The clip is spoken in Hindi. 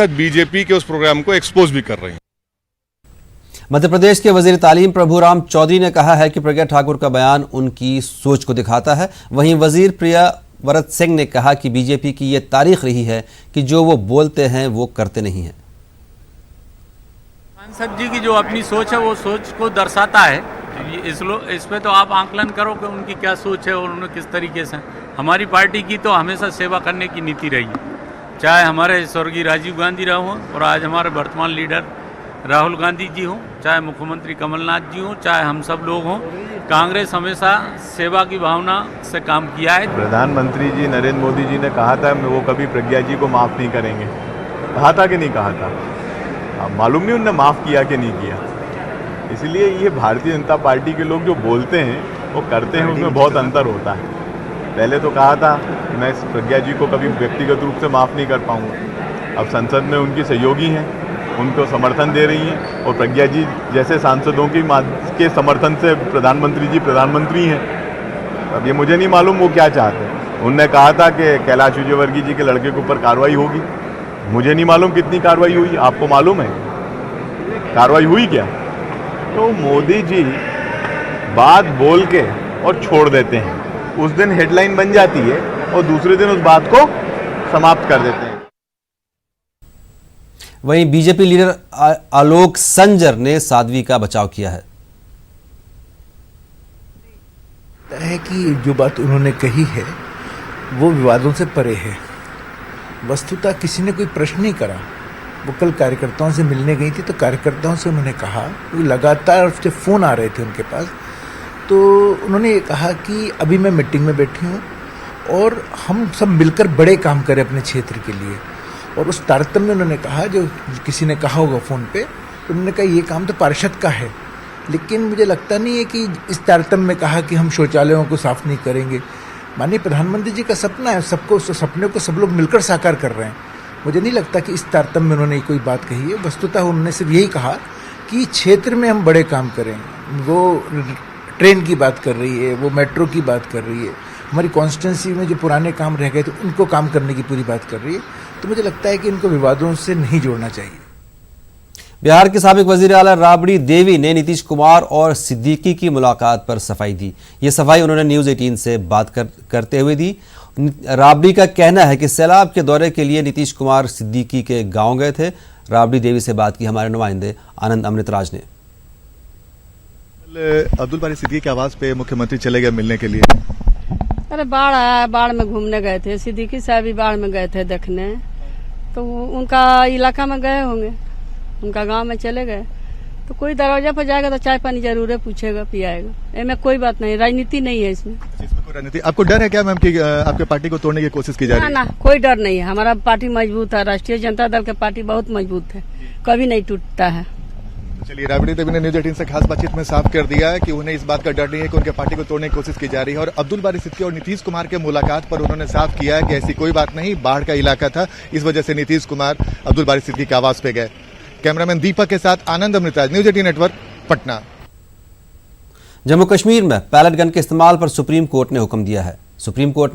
बीजेपी के उस प्रोग्राम को एक्सपोज भी कर रही हैं। मध्य प्रदेश के वजीर तालीम प्रभुराम चौधरी ने कहा है कि प्रज्ञा ठाकुर का बयान उनकी सोच को दिखाता है। वहीं वजीर प्रियव्रत सिंह ने कहा कि बीजेपी की ये तारीख रही है कि जो वो बोलते हैं वो करते नहीं हैं। सांसद जी की जो अपनी सोच है वो सोच को दर्शाता है। इस पे तो आप आंकलन करो कि उनकी क्या सोच है और उन्हें किस तरीके से। हमारी पार्टी की तो हमेशा सेवा करने की नीति रही है, चाहे हमारे स्वर्गीय राजीव गांधी रहे हों और आज हमारे वर्तमान लीडर राहुल गांधी जी हों, चाहे मुख्यमंत्री कमलनाथ जी हों, चाहे हम सब लोग हों। कांग्रेस हमेशा सेवा की भावना से काम किया है। प्रधानमंत्री जी नरेंद्र मोदी जी ने कहा था वो कभी प्रज्ञा जी को माफ़ नहीं करेंगे। कहा था कि नहीं कहा था? अब मालूम नहीं उनने माफ़ किया कि नहीं किया। इसलिए ये भारतीय जनता पार्टी के लोग जो बोलते हैं वो करते हैं, उसमें बहुत अंतर होता है। पहले तो कहा था मैं प्रज्ञा जी को कभी व्यक्तिगत रूप से माफ़ नहीं कर पाऊँगा। अब संसद में उनकी सहयोगी हैं, उनको समर्थन दे रही हैं और प्रज्ञा जी जैसे सांसदों के समर्थन से प्रधानमंत्री जी प्रधानमंत्री हैं। अब ये मुझे नहीं मालूम वो क्या चाहते हैं। उनने कहा था कि कैलाश विजयवर्गीय जी के लड़के के ऊपर कार्रवाई होगी। मुझे नहीं मालूम कितनी कार्रवाई हुई, आपको मालूम है कार्रवाई हुई क्या? तो मोदी जी बात बोल के और छोड़ देते हैं, उस दिन हेडलाइन बन जाती है और दूसरे दिन उस बात को समाप्त कर देते हैं। वहीं बीजेपी लीडर आलोक संजर ने साध्वी का बचाव किया है कि जो बात उन्होंने कही है वो विवादों से परे है। वस्तुतः किसी ने कोई प्रश्न नहीं करा। वो कल कार्यकर्ताओं से मिलने गई थी तो कार्यकर्ताओं से उन्होंने कहा, लगातार उसके फ़ोन आ रहे थे उनके पास, तो उन्होंने ये कहा कि अभी मैं मीटिंग में बैठी हूँ और हम सब मिलकर बड़े काम करें अपने क्षेत्र के लिए। और उस तारतम्य में उन्होंने कहा, जो किसी ने कहा होगा फ़ोन पे, तो उन्होंने कहा ये काम तो पार्षद का है, लेकिन मुझे लगता नहीं है कि इस तारतम्य में कहा कि हम शौचालयों को साफ़ नहीं करेंगे। माननीय प्रधानमंत्री जी का सपना है, सबको सपने को सब लोग मिलकर साकार कर रहे हैं। मुझे नहीं लगता कि इस तारतम्य में उन्होंने कोई बात कही है। वस्तुतः उन्होंने सिर्फ यही कहा कि क्षेत्र में हम बड़े काम करें। वो ट्रेन की बात कर रही है, वो मेट्रो की बात कर रही है, हमारी कॉन्स्टिट्यूंसी में जो पुराने काम रह गए थे उनको काम करने की पूरी बात कर रही है। तो मुझे लगता है कि इनको विवादों से नहीं जोड़ना चाहिए। बिहार के साबिक वजीर आला राबड़ी देवी ने नीतीश कुमार और सिद्दीकी की मुलाकात पर सफाई दी। ये सफाई उन्होंने न्यूज़ 18 से बात करते हुए दी। राबड़ी का कहना है कि सैलाब के दौरे के लिए नीतीश कुमार सिद्दीकी के गांव गए थे। राबड़ी देवी से बात की हमारे नुमाइंदे आनंद अमृतराज ने। अब्दुल बारी सिद्दीकी के आवास पे मुख्यमंत्री चले गए मिलने के लिए। अरे बाढ़ आया, बाढ़ में घूमने गए थे। सिद्दीकी साहब भी बाढ़ में गए थे देखने, तो उनका इलाका में गए होंगे, उनका गांव में चले गए। तो कोई दरवाजा पर जाएगा तो चाय पानी जरूर पूछेगा, पियाएगा। इसमें कोई बात नहीं, राजनीति नहीं है इसमें। कोई राजनीति? आपको डर है क्या मैम कि आपके पार्टी को तोड़ने की कोशिश की जा रही है? ना, कोई डर नहीं है। हमारा पार्टी मजबूत है, राष्ट्रीय जनता दल का पार्टी बहुत मजबूत है, कभी नहीं टूटता है। चलिए, राबड़ी देवी ने न्यूज़ 18 से खास बातचीत में साफ कर दिया है कि उन्हें इस बात का डर नहीं है कि उनके पार्टी को तोड़ने की कोशिश की जा रही है। और अब्दुल बारी सिद्दीकी और नीतीश कुमार के मुलाकात पर उन्होंने साफ किया है कि ऐसी कोई बात नहीं, बाढ़ का इलाका था, इस वजह से नीतीश कुमार अब्दुल बारी सिद्दीकी के आवास पे गए। कैमरामैन दीपक के साथ आनंद अमृतराज, न्यूज़ 18 नेटवर्क, पटना। जम्मू कश्मीर में पैलेट गन के इस्तेमाल पर सुप्रीम कोर्ट ने हुक्म दिया है। सुप्रीम कोर्ट ने